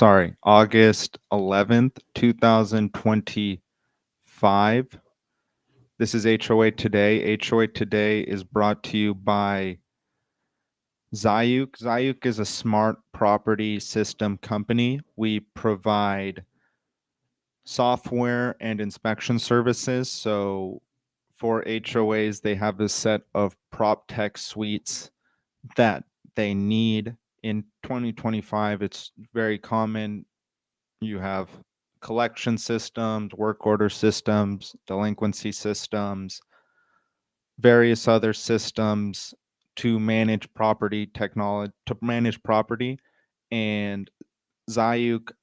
August 11th, 2025. This is HOA Today. HOA Today is brought to you by Zayuk. Zayuk is a smart property system company. We provide software and inspection services. So for HOAs, they have a set of prop tech suites that they need. In 2025, it's very common. You have collection systems, work order systems, delinquency systems, various other systems to manage property technology, to manage property. And Zayuk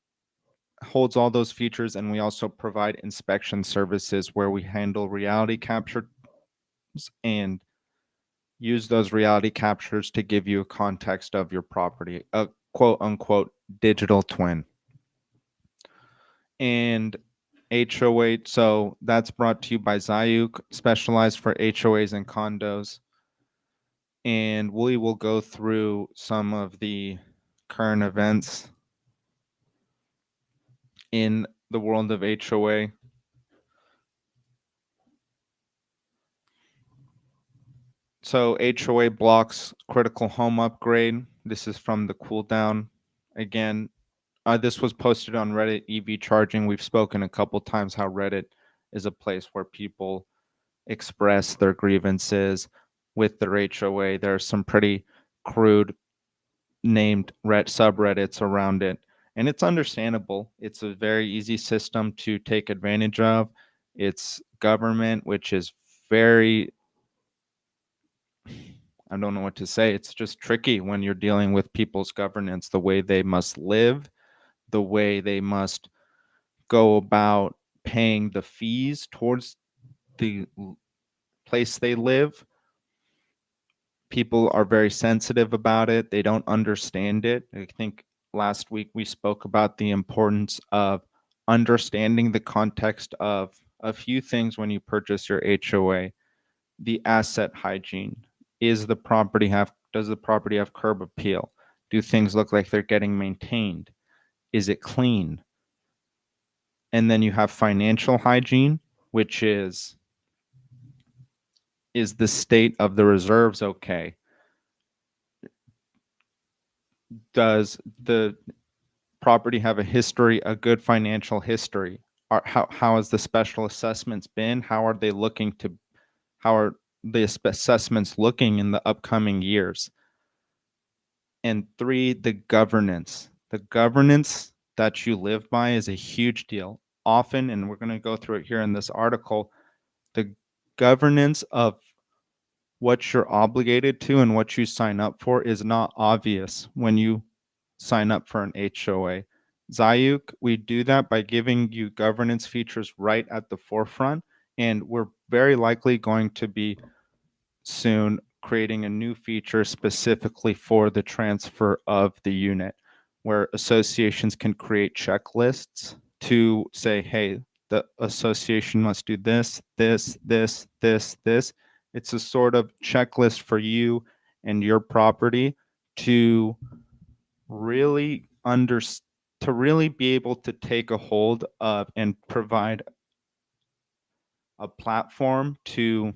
holds all those features, and we also provide inspection services where we handle reality capture and use those reality captures to give you a context of your property, a quote unquote digital twin. And HOA, so that's brought to you by Zayuk, specialized for HOAs and condos. And we will go through some of the current events in the world of HOA. So HOA blocks critical home upgrade. This is from the cool down. Again, this was posted on Reddit, EV charging. We've spoken a couple times how Reddit is a place where people express their grievances with their HOA. There are some pretty crude named subreddits around it, and it's understandable. It's a very easy system to take advantage of. It's government, which is very, I don't know what to say. It's just tricky when you're dealing with people's governance, the way they must live, the way they must go about paying the fees towards the place they live. People are very sensitive about it. They don't understand it. I think last week we spoke about the importance of understanding the context of a few things when you purchase your HOA. The asset hygiene. Does the property have curb appeal? Do things look like they're getting maintained? Is it clean? And then you have financial hygiene, which is the state of the reserves okay? Does the property have a good financial history? How has the special assessments been? How are the assessments looking in the upcoming years? And 3, the governance. The governance that you live by is a huge deal. Often, and we're going to go through it here in this article, the governance of what you're obligated to and what you sign up for is not obvious when you sign up for an HOA. Zayuk, we do that by giving you governance features right at the forefront, and we're very likely going to be soon creating a new feature specifically for the transfer of the unit, where associations can create checklists to say, hey, the association must do this, this, this, this, this. It's a sort of checklist for you and your property to really to really be able to take a hold of and provide a platform to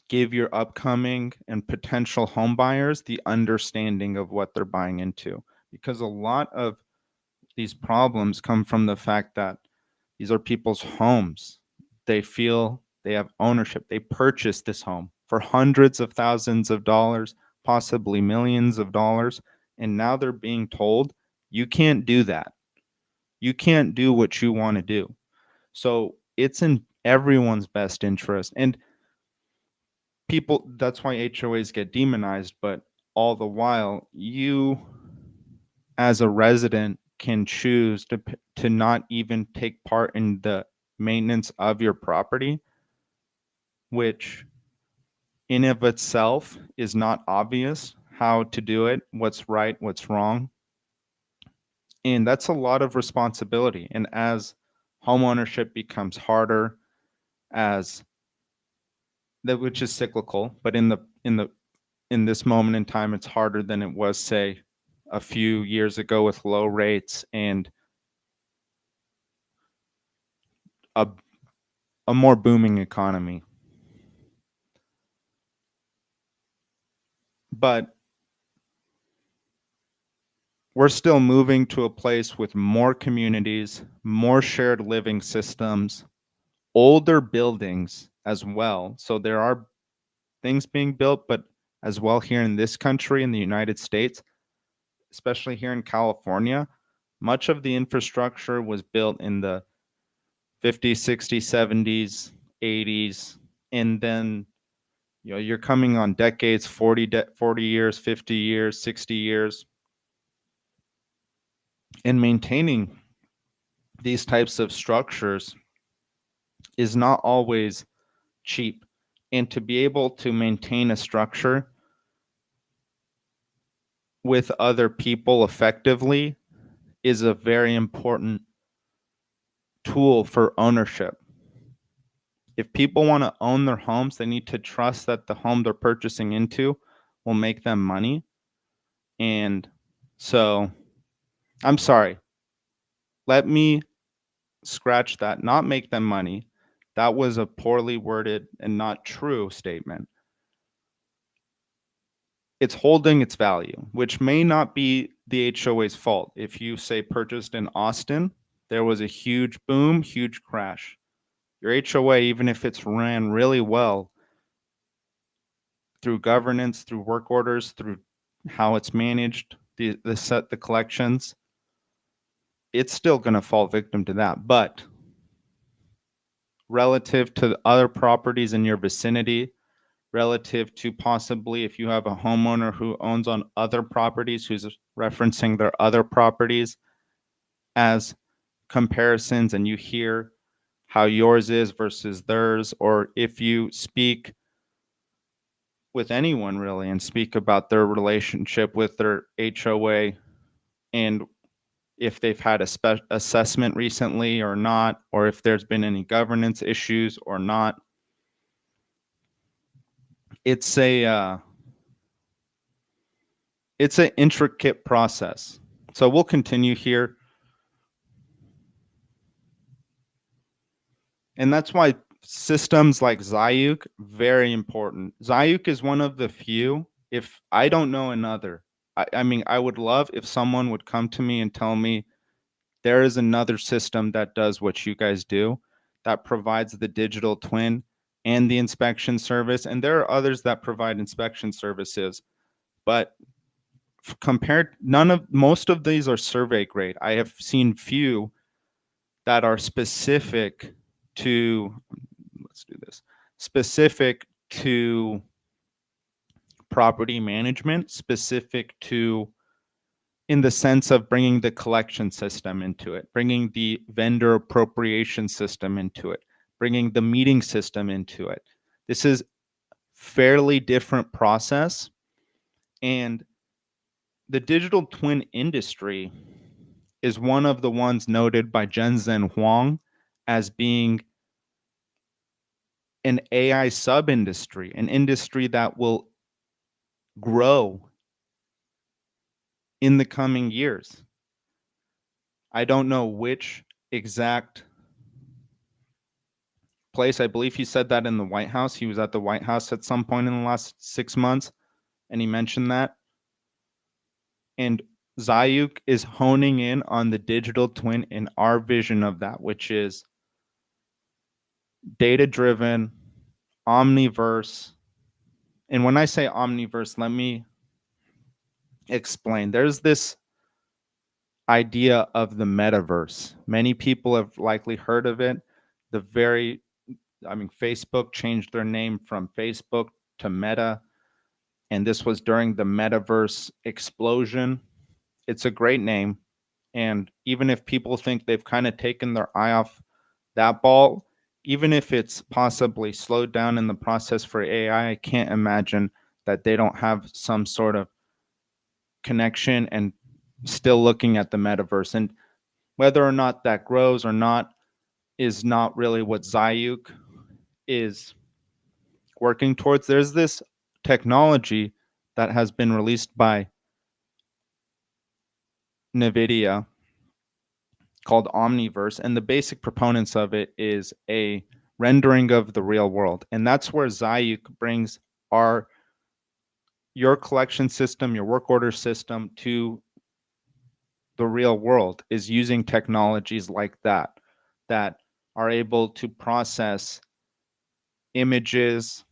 give your upcoming and potential home buyers the understanding of what they're buying into. Because a lot of these problems come from the fact that these are people's homes. They feel they have ownership. They purchased this home for hundreds of thousands of dollars, possibly millions of dollars, and now they're being told, you can't do that. You can't do what you want to do. So it's in everyone's best interest. And people, that's why HOAs get demonized, but all the while, you as a resident can choose to not even take part in the maintenance of your property, which in of itself is not obvious how to do it, what's right, what's wrong. And that's a lot of responsibility. And as homeownership becomes harder, as that, which is cyclical, but in this moment in time, it's harder than it was, say, a few years ago with low rates and a, a more booming economy. But we're still moving to a place with more communities, more shared living systems, older buildings as well. So there are things being built, but as well here in this country, in the United States, especially here in California, much of the infrastructure was built in the 50s, 60s, 70s, 80s, and then you're coming on decades, 40 years, 50 years, 60 years, and maintaining these types of structures is not always cheap. And to be able to maintain a structure with other people effectively is a very important tool for ownership. If people want to own their homes, they need to trust that the home they're purchasing into will make them money. And so, I'm sorry, let me scratch that. Not make them money. That was a poorly worded and not true statement. It's holding its value, which may not be the HOA's fault. If you say purchased in Austin, there was a huge boom, huge crash. Your HOA, even if it's ran really well through governance, through work orders, through how it's managed, the collections, it's still going to fall victim to that. But relative to the other properties in your vicinity, relative to possibly if you have a homeowner who owns on other properties, who's referencing their other properties as comparisons, and you hear how yours is versus theirs, or if you speak with anyone really and speak about their relationship with their HOA and if they've had a assessment recently or not, or if there's been any governance issues or not. It's an intricate process. So we'll continue here. And that's why systems like Zayuk, very important. Zayuk is one of the few, if I don't know another. I mean, I would love if someone would come to me and tell me there is another system that does what you guys do, that provides the digital twin and the inspection service. And there are others that provide inspection services, but compared, most of these are survey grade. I have seen few that are specific to, let's do this, specific to property management, specific to, in the sense of bringing the collection system into it, bringing the vendor appropriation system into it, bringing the meeting system into it. This is fairly different process. And the digital twin industry is one of the ones noted by Zhen Huang as being an AI sub-industry, an industry that will grow in the coming years. I don't know which exact place. I believe he said that in the White House. He was at the White House at some point in the last 6 months, and he mentioned that. And Zayuk is honing in on the digital twin and our vision of that, which is data-driven, omniverse. And when I say omniverse, let me explain. There's this idea of the metaverse. Many people have likely heard of it. Facebook changed their name from Facebook to Meta, and this was during the metaverse explosion. It's a great name, and even if people think they've kind of taken their eye off that ball, even if it's possibly slowed down in the process for AI, I can't imagine that they don't have some sort of connection and still looking at the metaverse. And whether or not that grows or not is not really what Zayuk is working towards. There's this technology that has been released by NVIDIA called Omniverse, and the basic proponents of it is a rendering of the real world. And that's where Zayuk brings our your collection system, your work order system to the real world, is using technologies like that that are able to process images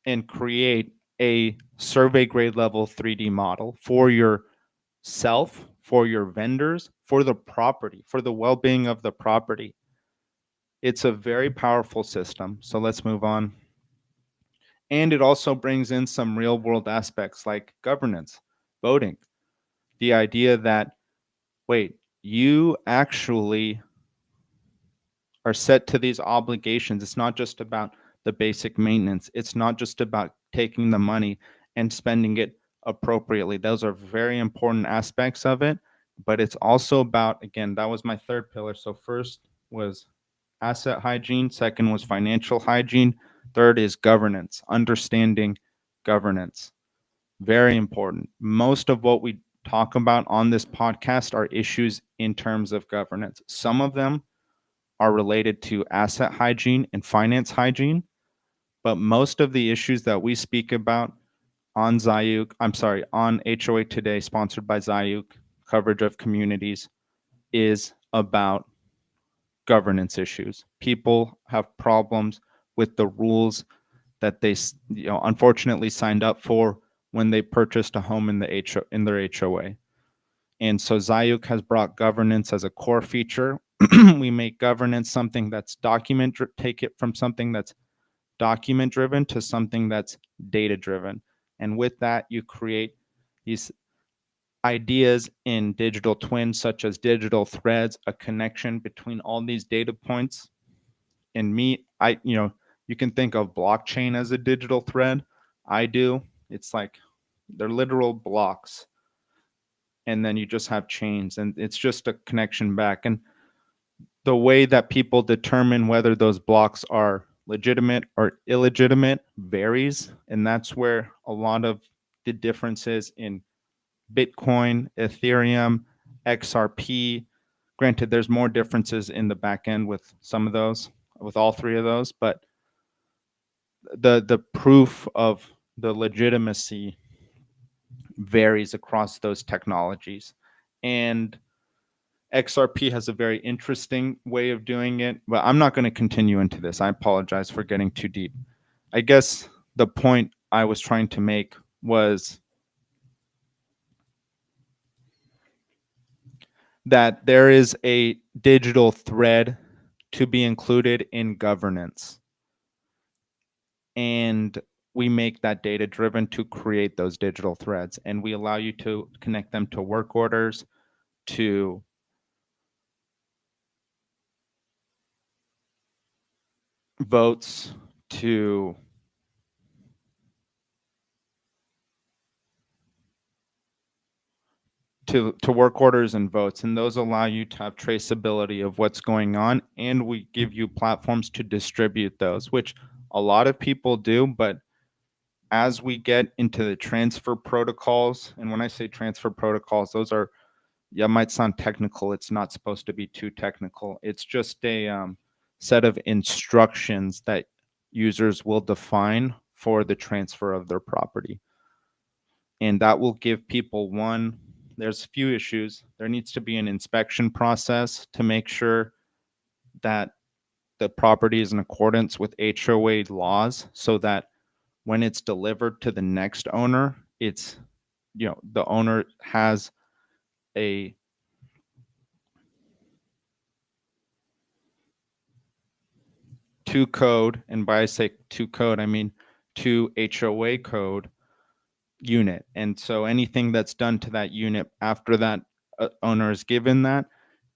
and create a survey grade level 3D model for yourself, for your vendors, for the property, for the well-being of the property. It's a very powerful system. So let's move on. And it also brings in some real world aspects like governance, voting, the idea that, wait, you actually are set to these obligations. It's not just about the basic maintenance. It's not just about taking the money and spending it appropriately. Those are very important aspects of it, but it's also about, again, that was my third pillar. So first was asset hygiene, second was financial hygiene, third is governance, understanding governance. Very important. Most of what we talk about on this podcast are issues in terms of governance. Some of them are related to asset hygiene and finance hygiene, but most of the issues that we speak about on on HOA Today, sponsored by Zayuk, coverage of communities, is about governance issues. People have problems with the rules that they, unfortunately signed up for when they purchased a home in their HOA. And so Zayuk has brought governance as a core feature. We make governance something that's take it from something that's document driven to something that's data driven. And with that, you create these ideas in digital twins, such as digital threads, a connection between all these data points. And you can think of blockchain as a digital thread. I do. It's like they're literal blocks, and then you just have chains, and it's just a connection back. And the way that people determine whether those blocks are legitimate or illegitimate varies, and that's where a lot of the differences in Bitcoin, Ethereum, XRP. Granted, there's more differences in the back end with some of those, with all three of those, but the proof of the legitimacy varies across those technologies. And XRP has a very interesting way of doing it, but I'm not going to continue into this. I apologize for getting too deep. I guess the point I was trying to make was that there is a digital thread to be included in governance. And we make that data driven to create those digital threads. And we allow you to connect them to work orders, to votes, to work orders and votes, and those allow you to have traceability of what's going on, and we give you platforms to distribute those, which a lot of people do. But as we get into the transfer protocols, and when I say transfer protocols, those are, yeah, it might sound technical. It's not supposed to be too technical. It's just a set of instructions that users will define for the transfer of their property. And that will give people there's a few issues. There needs to be an inspection process to make sure that the property is in accordance with HOA laws, so that when it's delivered to the next owner, the owner has a two code, and by I say two code, I mean two HOA code unit. And so anything that's done to that unit after that owner is given that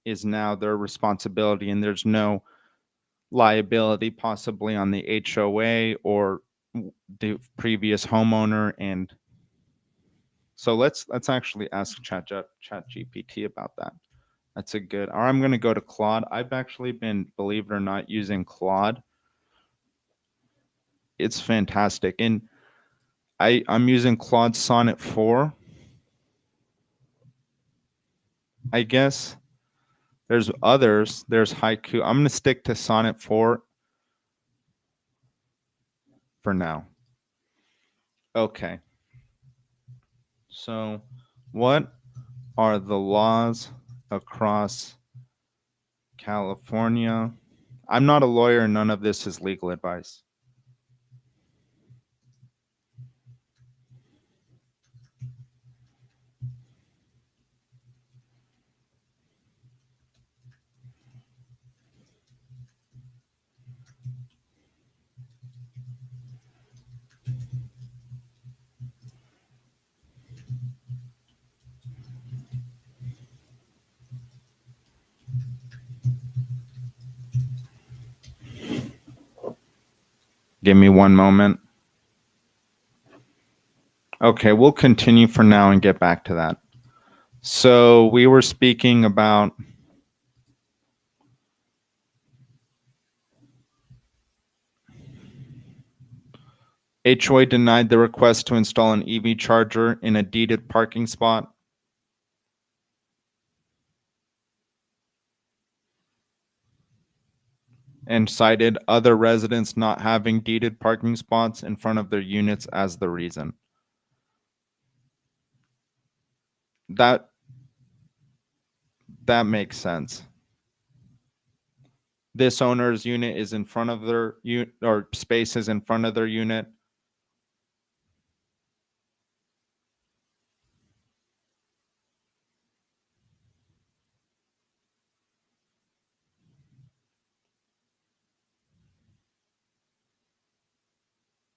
is now their responsibility, and there's no liability possibly on the HOA or the previous homeowner. And so let's actually ask ChatGPT about that. That's a good. Or I'm going to go to Claude. I've actually been, believe it or not, using Claude. It's fantastic. And I'm using Claude Sonnet 4. I guess there's others. There's haiku. I'm going to stick to Sonnet 4 for now. Okay. So, what are the laws across California? I'm not a lawyer, and none of this is legal advice. Give me one moment. Okay, we'll continue for now and get back to that. So, we were speaking about HOA denied the request to install an EV charger in a deeded parking spot. And cited other residents not having deeded parking spots in front of their units as the reason. That makes sense. This owner's unit is in front of their unit, or space is in front of their unit.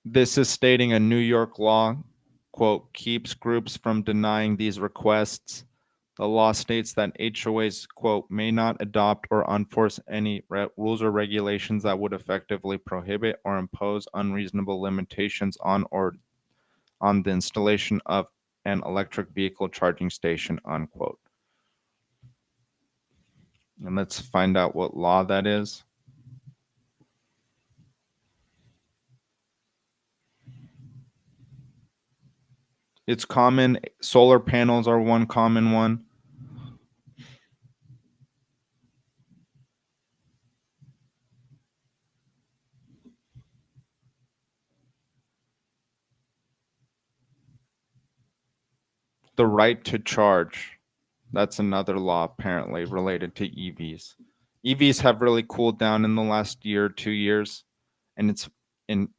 This is stating a New York law, quote, keeps groups from denying these requests. The law states that HOAs, quote, may not adopt or enforce any rules or regulations that would effectively prohibit or impose unreasonable limitations on the installation of an electric vehicle charging station, unquote. And let's find out what law that is. It's common. Solar panels are one common one. The right to charge. That's another law apparently related to EVs. EVs have really cooled down in the last year, 2 years, and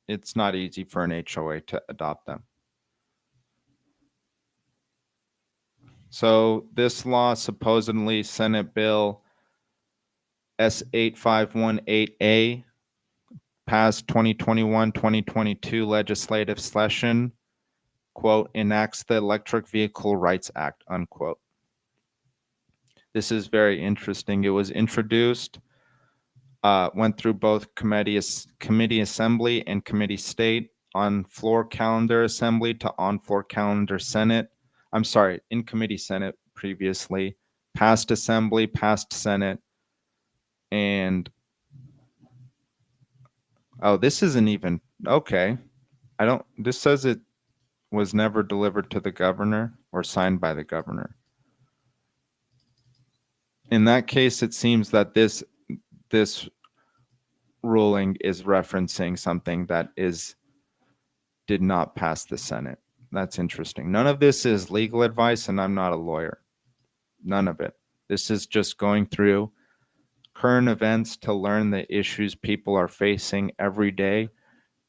it's not easy for an HOA to adopt them. So this law, supposedly Senate Bill S8518A, passed 2021-2022 legislative session, quote, enacts the Electric Vehicle Rights Act, unquote. This is very interesting. It was introduced, went through both committee assembly and committee state, on floor calendar assembly to on floor calendar Senate. I'm sorry, in committee Senate previously, passed assembly, passed Senate, and oh, this isn't even okay. This says it was never delivered to the governor or signed by the governor. In that case, it seems that this ruling is referencing something that did not pass the Senate. That's interesting. None of this is legal advice, and I'm not a lawyer. None of it. This is just going through current events to learn the issues people are facing every day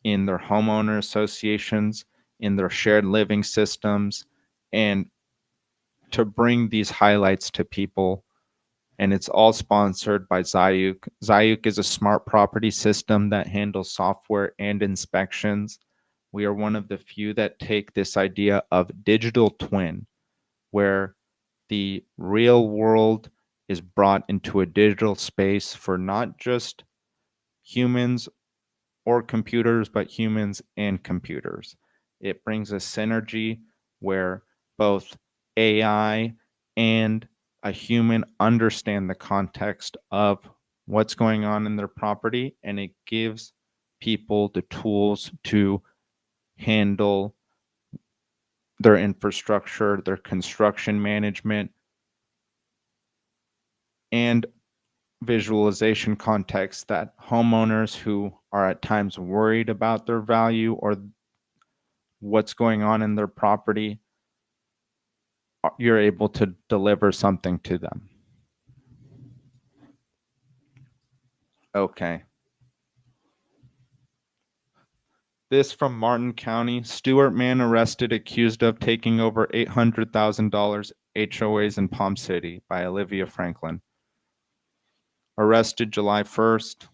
in their homeowner associations, in their shared living systems, and to bring these highlights to people. And it's all sponsored by Zayuk. Zayuk is a smart property system that handles software and inspections. We are one of the few that take this idea of digital twin, where the real world is brought into a digital space for not just humans or computers, but humans and computers. It brings a synergy where both AI and a human understand the context of what's going on in their property, and it gives people the tools to handle their infrastructure, their construction management, and visualization context that homeowners who are at times worried about their value or what's going on in their property, you're able to deliver something to them. Okay. This from Martin County. Stewart man arrested accused of taking over $800,000 HOAs in Palm City by Olivia Franklin. Arrested July 1st.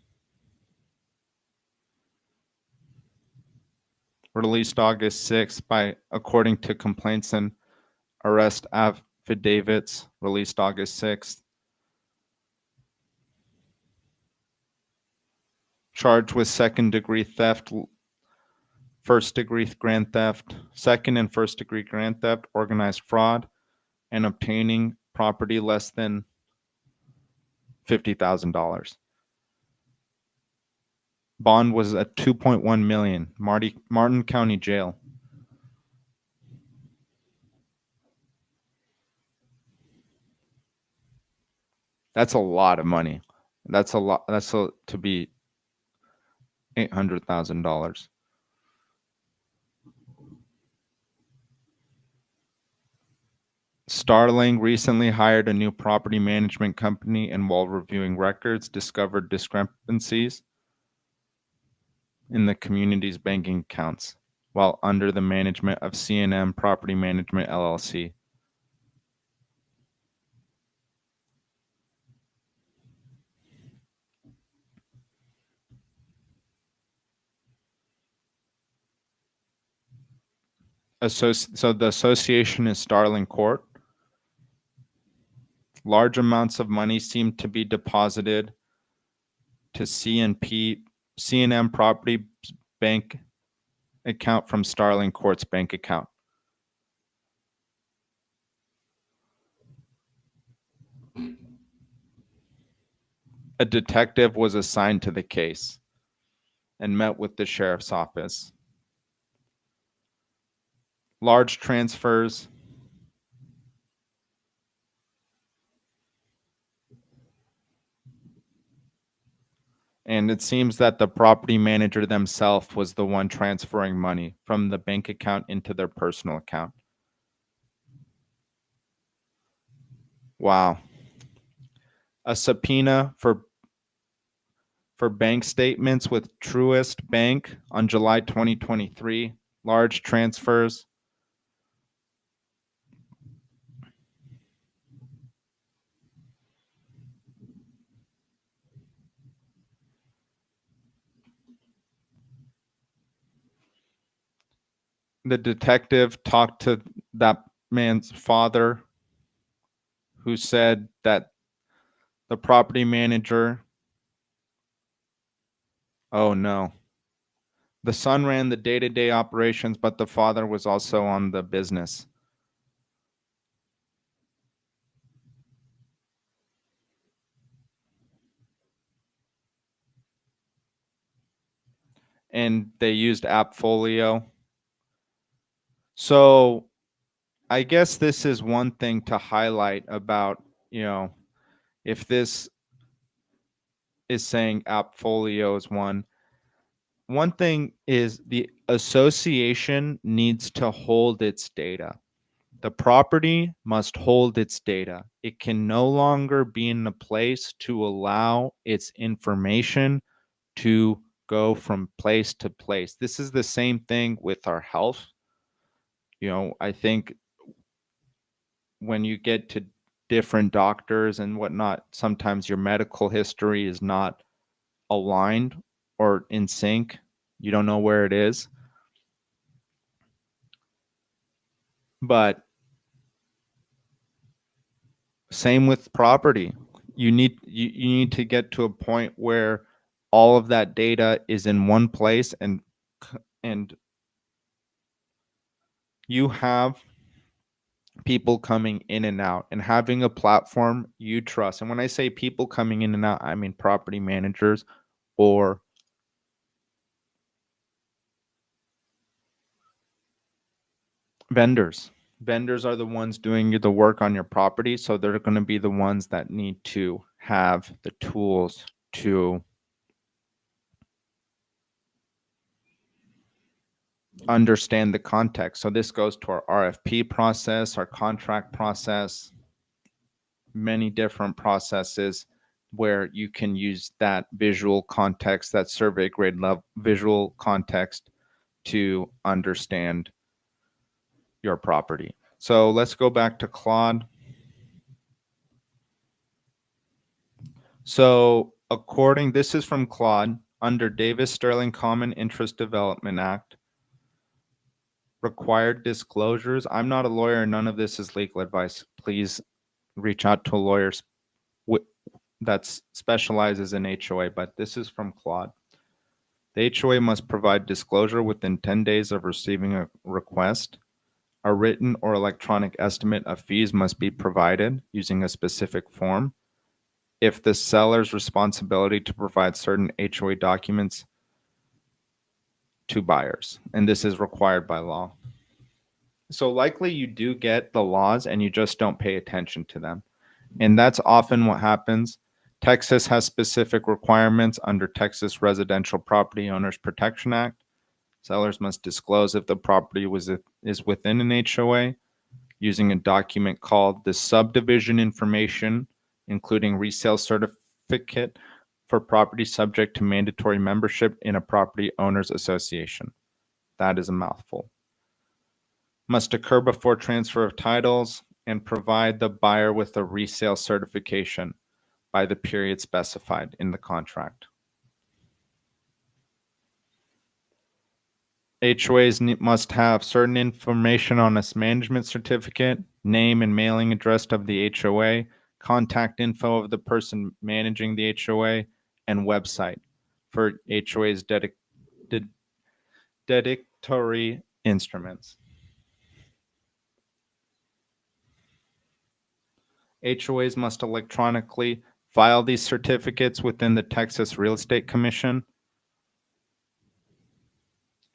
Released August 6th by, according to complaints and arrest affidavits, released August 6th. Charged with second-degree theft, first-degree grand theft, second and first-degree grand theft, organized fraud, and obtaining property less than $50,000. Bond was at $2.1 million. Martin County Jail. That's a lot of money. That's a lot. To be $800,000. Starling recently hired a new property management company and while reviewing records, discovered discrepancies in the community's banking accounts while under the management of C&M Property Management LLC. So the association is Starling Court. Large amounts of money seem to be deposited to C&M Property Bank account from Starling Court's bank account. A detective was assigned to the case and met with the sheriff's office. Large transfers and it seems that the property manager themselves was the one transferring money from the bank account into their personal account. Wow. A subpoena for bank statements with Truist Bank on July 2023. Large transfers. The detective talked to that man's father, who said that the property manager, oh no. The son ran the day-to-day operations, but the father was also on the business. And they used Appfolio. So I guess this is one thing to highlight about, if this is saying Appfolio is one thing is the association needs to hold its data. The property must hold its data. It can no longer be in a place to allow its information to go from place to place. This is the same thing with our health. I think when you get to different doctors and whatnot, sometimes your medical history is not aligned or in sync. You don't know where it is. But same with property. You need to get to a point where all of that data is in one place and you have people coming in and out and having a platform you trust. And when I say people coming in and out, I mean property managers or vendors. Vendors are the ones doing the work on your property, so they're going to be the ones that need to have the tools to understand the context. So this goes to our RFP process, our contract process, many different processes where you can use that visual context, that survey grade level visual context to understand your property. So let's go back to Claude. So this is from Claude, under Davis-Sterling Common Interest Development Act, required disclosures. I'm not a lawyer, none of this is legal advice. Please reach out to a lawyer that specializes in HOA, but this is from Claude. The HOA must provide disclosure within 10 days of receiving a request. A written or electronic estimate of fees must be provided using a specific form. If the seller's responsibility to provide certain HOA documents to buyers, and this is required by law. So likely you do get the laws and you just don't pay attention to them. And that's often what happens. Texas has specific requirements under Texas Residential Property Owners Protection Act. Sellers must disclose if the property is within an HOA using a document called the subdivision information, including resale certificate for property subject to mandatory membership in a property owners association. That is a mouthful. Must occur before transfer of titles and provide the buyer with a resale certification by the period specified in the contract. HOAs must have certain information on its management certificate, name and mailing address of the HOA, contact info of the person managing the HOA, and website for HOA's dedicatory instruments. HOAs must electronically file these certificates within the Texas Real Estate Commission.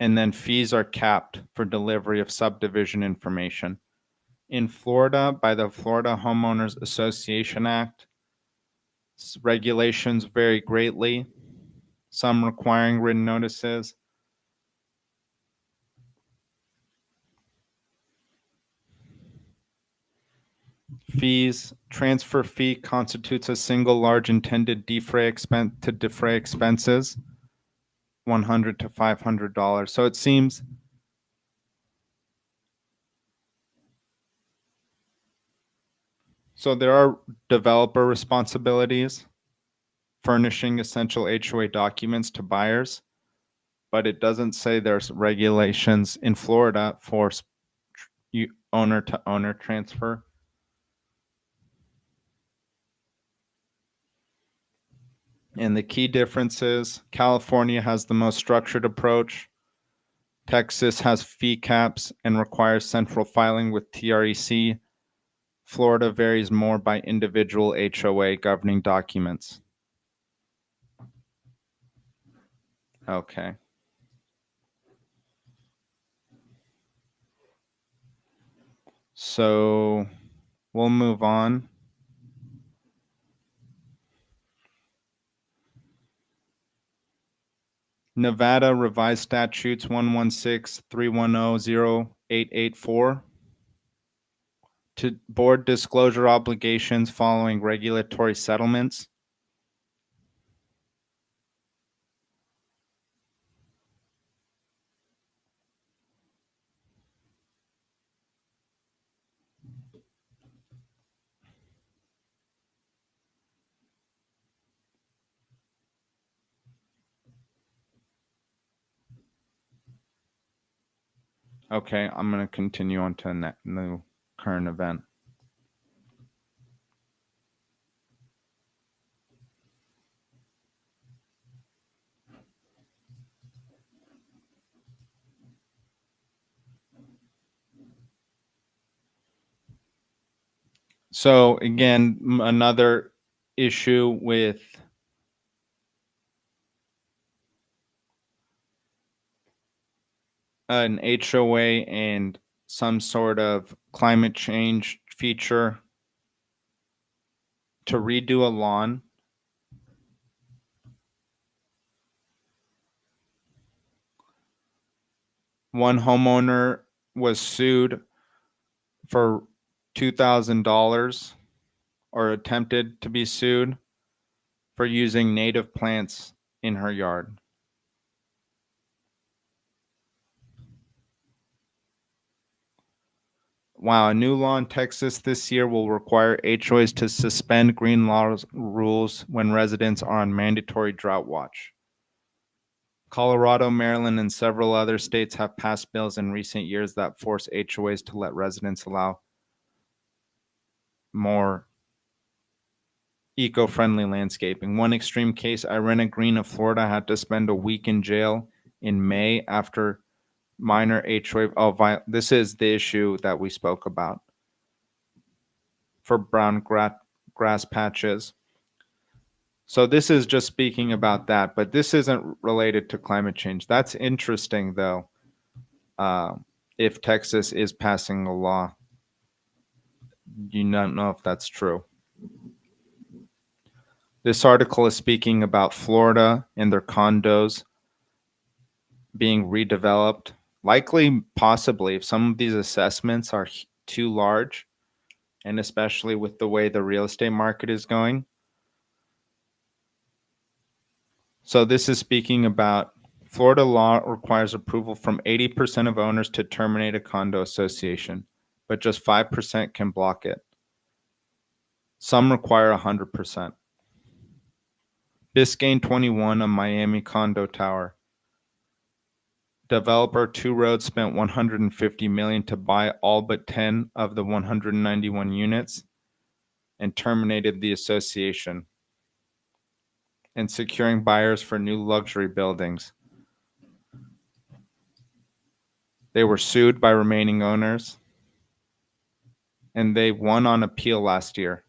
And then fees are capped for delivery of subdivision information. In Florida, by the Florida Homeowners Association Act, regulations vary greatly, some requiring written notices. Fees. Transfer fee constitutes a single large intended defray expenses, $100 to $500. So it seems so there are developer responsibilities furnishing essential HOA documents to buyers, but it doesn't say there's regulations in Florida for owner to owner transfer. And the key differences, California has the most structured approach. Texas has fee caps and requires central filing with TREC. Florida varies more by individual HOA governing documents. Okay. So we'll move on. Nevada Revised Statutes 116-310-0884 to board disclosure obligations following regulatory settlements. Okay, I'm going to continue on to the new current event. So again, another issue with an HOA and some sort of climate change feature to redo a lawn. One homeowner was sued for $2,000 or attempted to be sued for using native plants in her yard. Wow, a new law in Texas this year will require HOAs to suspend green laws rules when residents are on mandatory drought watch. Colorado, Maryland, and several other states have passed bills in recent years that force HOAs to let residents allow more eco-friendly landscaping. One extreme case, Irena Green of Florida had to spend a week in jail in May after minor HOA. This is the issue that we spoke about for brown grass patches. So this is just speaking about that, but this isn't related to climate change. That's interesting, though, if Texas is passing a law. You don't know if that's true. This article is speaking about Florida and their condos being redeveloped. Likely, possibly, if some of these assessments are too large, and especially with the way the real estate market is going. So this is speaking about Florida law requires approval from 80% of owners to terminate a condo association, but just 5% can block it. Some require 100%. Biscayne 21, a Miami condo tower. Developer Two Roads spent $150 million to buy all but 10 of the 191 units and terminated the association and securing buyers for new luxury buildings. They were sued by remaining owners, and they won on appeal last year.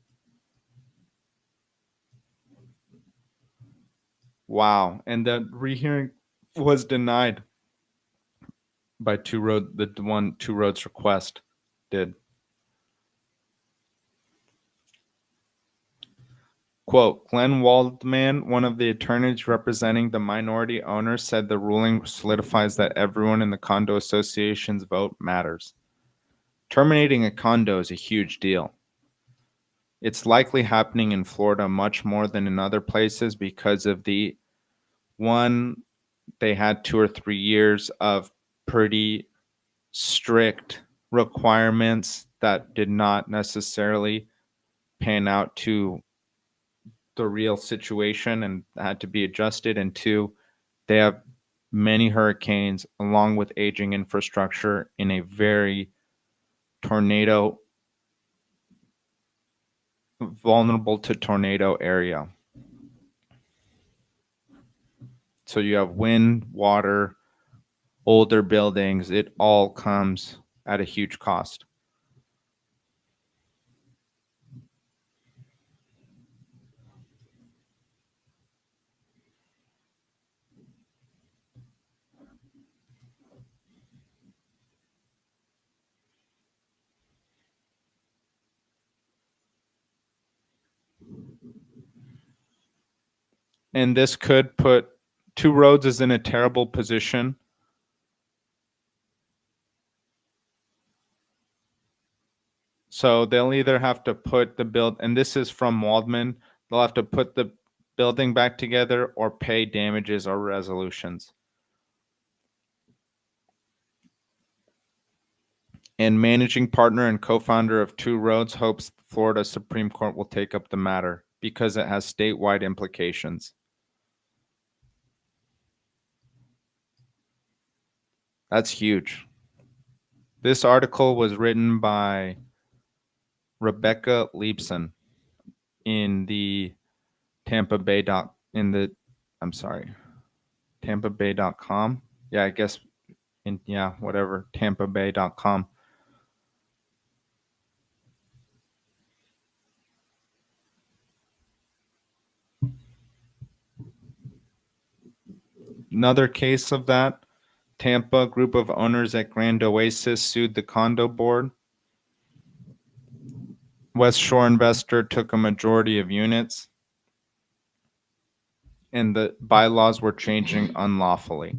Wow. And the rehearing was denied by Two Roads, the one Two Roads request did. Quote, Glenn Waldman, one of the attorneys representing the minority owners, said the ruling solidifies that everyone in the condo association's vote matters. Terminating a condo is a huge deal. It's likely happening in Florida much more than in other places because of the one, they had 2 or 3 years of pretty strict requirements that did not necessarily pan out to the real situation and had to be adjusted. And 2, they have many hurricanes along with aging infrastructure in a very vulnerable to tornado area. So you have wind, water, older buildings. It all comes at a huge cost. And this could put Two Roads is in a terrible position. So they'll either have to put and this is from Waldman, they'll have to put the building back together or pay damages or resolutions. And managing partner and co-founder of Two Roads hopes Florida Supreme Court will take up the matter because it has statewide implications. That's huge. This article was written by Rebecca Leibson in the Tampa Bay.com. Yeah, I guess TampaBay.com. Another case of that, Tampa group of owners at Grand Oasis sued the condo board. West Shore investor took a majority of units, and the bylaws were changing unlawfully.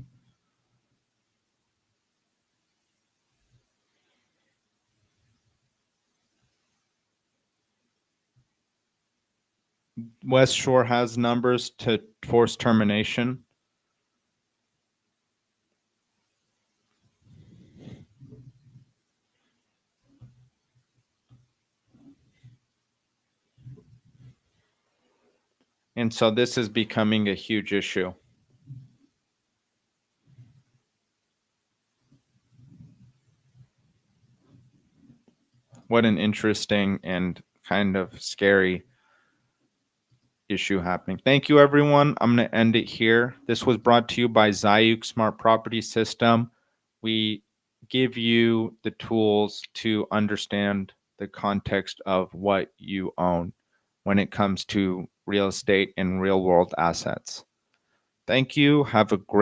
West Shore has numbers to force termination. And so this is becoming a huge issue. What an interesting and kind of scary issue happening. Thank you, everyone. I'm going to end it here. This was brought to you by Zayuk Smart Property System. We give you the tools to understand the context of what you own when it comes to real estate and real world assets. Thank you. Have a great